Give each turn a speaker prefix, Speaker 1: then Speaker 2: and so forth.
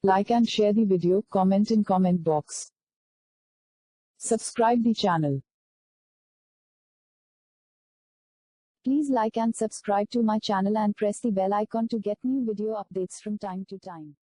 Speaker 1: Like and share the video, comment in comment box. Subscribe the channel. Please like and subscribe to my channel and press the bell icon to get new video updates from time to time.